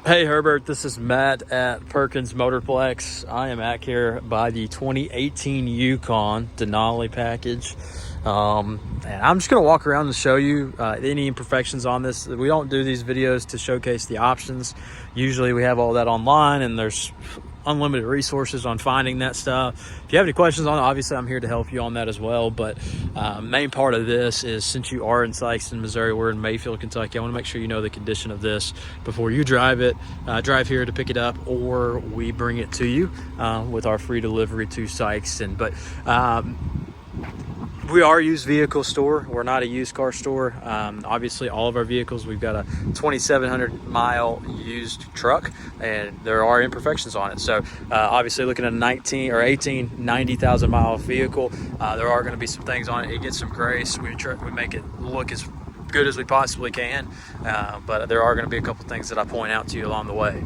Hey Herbert, this is Matt at Perkins Motorplex. I am at here by the 2018 Yukon Denali package. And I'm just going to walk around and show you any imperfections on this. We don't do these videos to showcase the options. Usually we have all that online and there's unlimited resources on finding that stuff. If you have any questions on it, obviously I'm here to help you on that as well. But main part of this is, since you are in Sikeston, Missouri, we're in Mayfield, Kentucky, I want to make sure you know the condition of this before you drive it. Drive here to pick it up, or we bring it to you with our free delivery to Sikeston. But we are a used vehicle store. We're not a used car store. Obviously, all of our vehicles, we've got a 2,700 mile used truck, and there are imperfections on it. So obviously, looking at a 90,000 mile vehicle, there are going to be some things on it. It gets some grace. We make it look as good as we possibly can, but there are going to be a couple things that I point out to you along the way.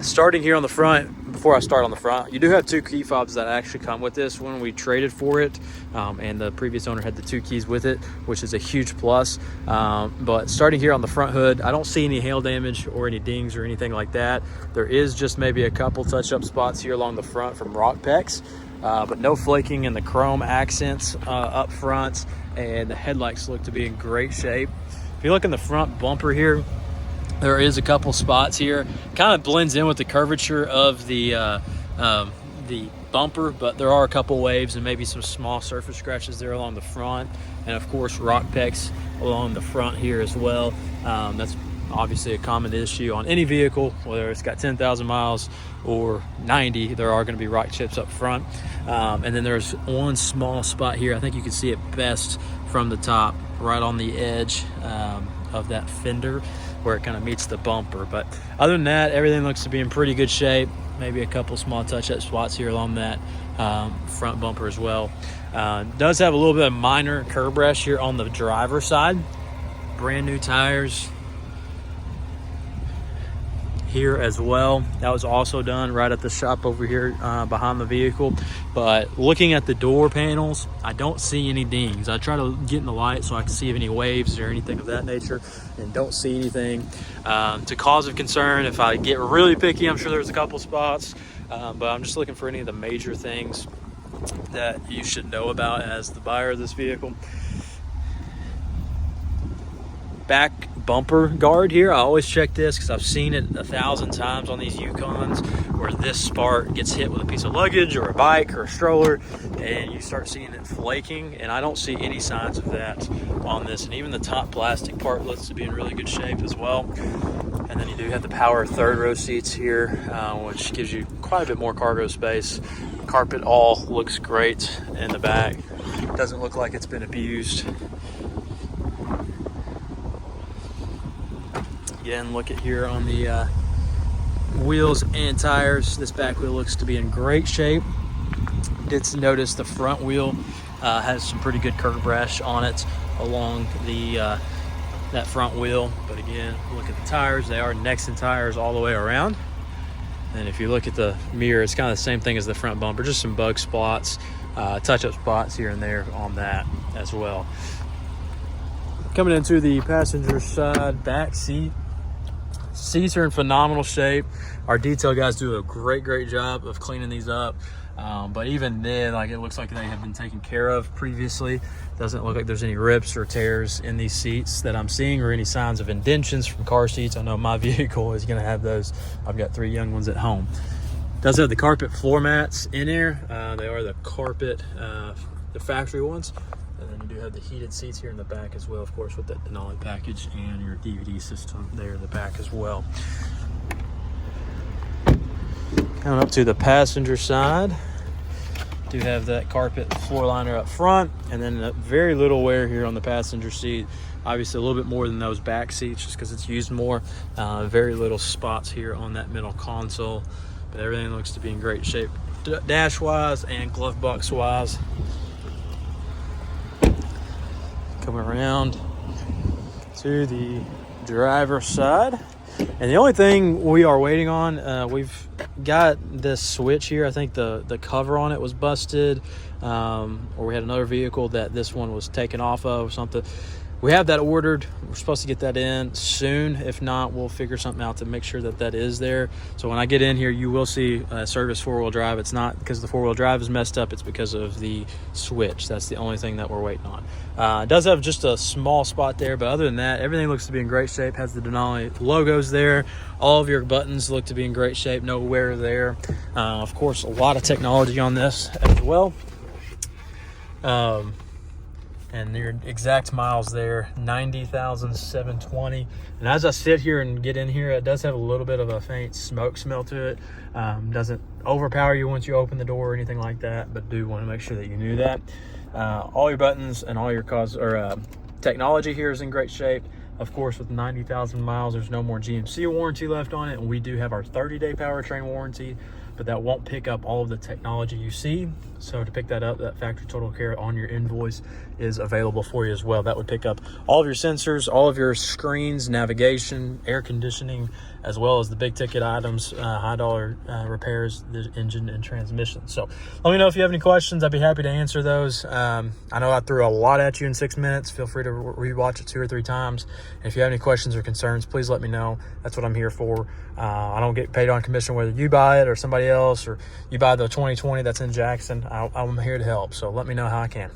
Starting here on the front, before I start on the front, you do have two key fobs that actually come with this one. We traded for it, and the previous owner had the two keys with it, which is a huge plus. But starting here on the front hood, I don't see any hail damage or any dings or anything like that. There is just maybe a couple touch-up spots here along the front from rock pecks, but no flaking in the chrome accents up front, and the headlights look to be in great shape. If you look in the front bumper here, there is a couple spots here. Kind of blends in with the curvature of the bumper, but there are a couple waves and maybe some small surface scratches there along the front, and of course rock pecks along the front here as well. That's obviously a common issue on any vehicle, whether it's got 10,000 miles or 90. There are going to be rock chips up front, and then there's one small spot here. I think you can see it best from the top, right on the edge of that fender where it kind of meets the bumper. But other than that, everything looks to be in pretty good shape. Maybe a couple small touch-up spots here along that front bumper as well. Does have a little bit of minor curb rash here on the driver's side. Brand new tires here as well. That was also done right at the shop over here behind the vehicle. But looking at the door panels, I don't see any dings. I try to get in the light so I can see if any waves or anything of that nature, and don't see anything to cause of concern. If I get really picky, I'm sure there's a couple spots, but I'm just looking for any of the major things that you should know about as the buyer of this vehicle. Back bumper guard here, I always check this because I've seen it 1,000 times on these Yukons, where this part gets hit with a piece of luggage or a bike or a stroller, and you start seeing it flaking, and I don't see any signs of that on this. And even the top plastic part looks to be in really good shape as well. And then you do have the power third row seats here, which gives you quite a bit more cargo space. Carpet all looks great in the back. Doesn't look like it's been abused. Again, look at here on the wheels and tires. This back wheel looks to be in great shape. Did notice the front wheel has some pretty good curb rash on it along the that front wheel. But again, look at the tires. They are Nexen tires all the way around. And if you look at the mirror, it's kind of the same thing as the front bumper, just some bug spots, touch-up spots here and there on that as well. Coming into the passenger side back seat, seats are in phenomenal shape. Our detail guys do a great job of cleaning these up, but even then, like, it looks like they have been taken care of previously. Doesn't look like there's any rips or tears in these seats that I'm seeing, or any signs of indentions from car seats. I know my vehicle is going to have those. I've got 3 young ones at home. Does have the carpet floor mats in there. They are the carpet, the factory ones. And then you do have the heated seats here in the back as well, of course, with that Denali package and your DVD system there in the back as well. Coming up to the passenger side, do have that carpet floor liner up front, and then very little wear here on the passenger seat. Obviously a little bit more than those back seats just because it's used more. Very little spots here on that middle console, but everything looks to be in great shape dash wise and glove box wise. Coming around to the driver's side, and the only thing we are waiting on, we've got this switch here. I think the cover on it was busted, or we had another vehicle that this one was taken off of or something. we have that ordered. We're supposed to get that in soon. If not, we'll figure something out to make sure that that is there. So when I get in here, you will see service 4-wheel drive. It's not because the 4-wheel drive is messed up. It's because of the switch. That's the only thing that we're waiting on. It does have just a small spot there, but other than that, everything looks to be in great shape. Has the Denali logos there. All of your buttons look to be in great shape. No wear there. Of course, a lot of technology on this as well. And your exact miles there, 90,720. And as I sit here and get in here, it does have a little bit of a faint smoke smell to it. Doesn't overpower you once you open the door or anything like that, but do want to make sure that you knew that. All your buttons and all your technology here is in great shape. Of course, with 90,000 miles, there's no more GMC warranty left on it, and we do have our 30-day powertrain warranty, but that won't pick up all of the technology you see. So to pick that up, that factory total care on your invoice is available for you as well. That would pick up all of your sensors, all of your screens, navigation, air conditioning, as well as the big ticket items, high dollar repairs, the engine and transmission. So let me know if you have any questions. I'd be happy to answer those. I know I threw a lot at you in 6 minutes. Feel free to rewatch it 2 or 3 times. And if you have any questions or concerns, please let me know. That's what I'm here for. I don't get paid on commission whether you buy it or somebody else, or you buy the 2020 that's in Jackson. I'm here to help. So let me know how I can.